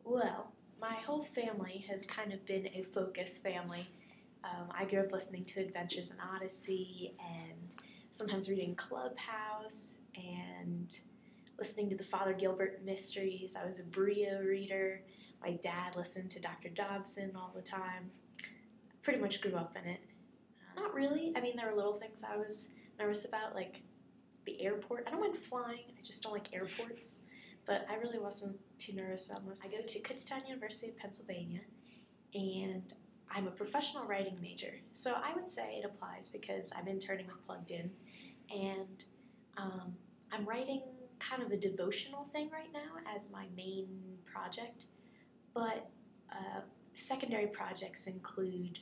Well, my whole family has kind of been a focus family. I grew up listening to Adventures in Odyssey and sometimes reading Clubhouse and listening to the Father Gilbert mysteries. I was a Brio reader. My dad listened to Dr. Dobson all the time. Pretty much grew up in it. Not really. I mean, there were little things I was nervous about, like the airport. I don't mind flying, I just don't like airports. But I really wasn't too nervous about most. I go to Kutztown University of Pennsylvania, and I'm a professional writing major. So I would say it applies because I'm interning with Plugged In, and I'm writing kind of a devotional thing right now as my main project. But secondary projects include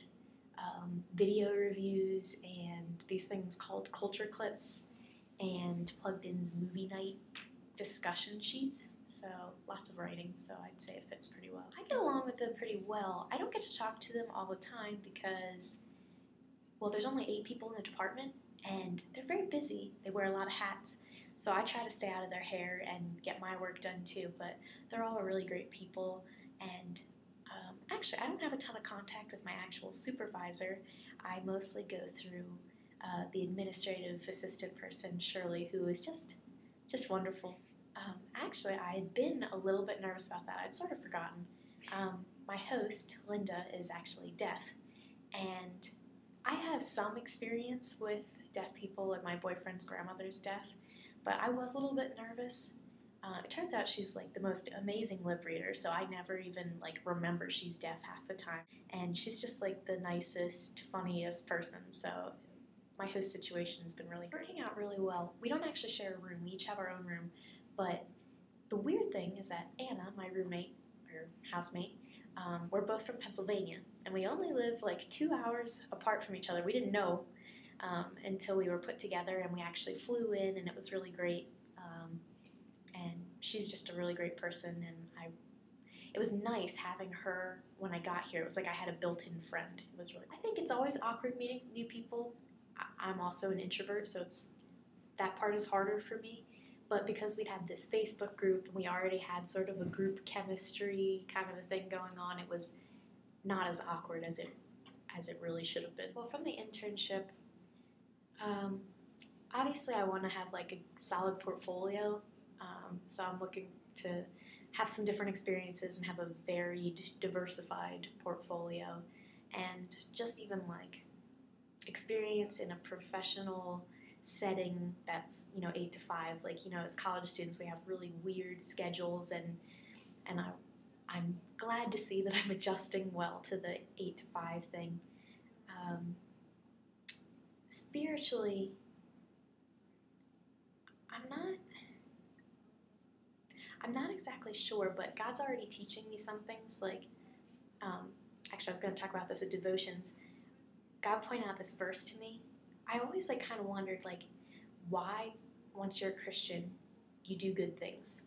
video reviews and these things called culture clips and Plugged In's movie night discussion sheets, so lots of writing, so I'd say it fits pretty well. I get along with them pretty well. I don't get to talk to them all the time because, well, there's only 8 people in the department, and they're very busy. They wear a lot of hats, so I try to stay out of their hair and get my work done too, but they're all really great people, and actually, I don't have a ton of contact with my actual supervisor. I mostly go through the administrative assistant person, Shirley, who is just wonderful. Actually, I had been a little bit nervous about that. I'd sort of forgotten. My host, Linda, is actually deaf, and I have some experience with deaf people, and my boyfriend's grandmother's deaf, but I was a little bit nervous. It turns out she's like the most amazing lip reader, so I never even like remember she's deaf half the time, and she's just like the nicest, funniest person, so my host situation has been really working out really well. We don't actually share a room, we each have our own room, but the weird thing is that Anna, my roommate, or housemate, we're both from Pennsylvania, and we only live like 2 hours apart from each other. We didn't know until we were put together, and we actually flew in, and it was really great. And she's just a really great person, and it was nice having her when I got here. It was like I had a built-in friend. It was really. I think it's always awkward meeting new people. I'm also an introvert, so that part is harder for me. But because we'd had this Facebook group and we already had sort of a group chemistry kind of a thing going on, it was not as awkward as it really should have been. Well, from the internship, obviously I want to have like a solid portfolio. So I'm looking to have some different experiences and have a varied, diversified portfolio, and just even like experience in a professional setting that's 8 to 5. Like, as college students we have really weird schedules, and I'm glad to see that I'm adjusting well to the 8 to 5 thing. Spiritually, I'm not exactly sure, but God's already teaching me some things. Like, actually, I was going to talk about this at devotions. God pointed out this verse to me. I always kind of wondered why, once you're a Christian, you do good things.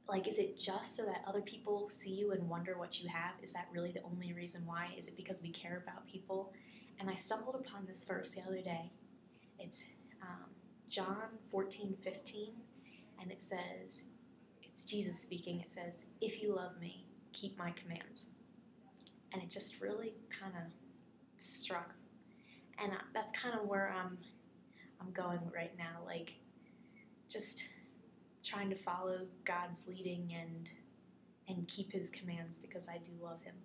Like, is it just so that other people see you and wonder what you have? Is that really the only reason why? Is it because we care about people? And I stumbled upon this verse the other day. It's John 14:15, and it says, it's Jesus speaking, it says, "If you love me, keep my commands." And it just really kind of struck. And that's kind of where I'm going right now, just trying to follow God's leading and keep his commands because I do love him.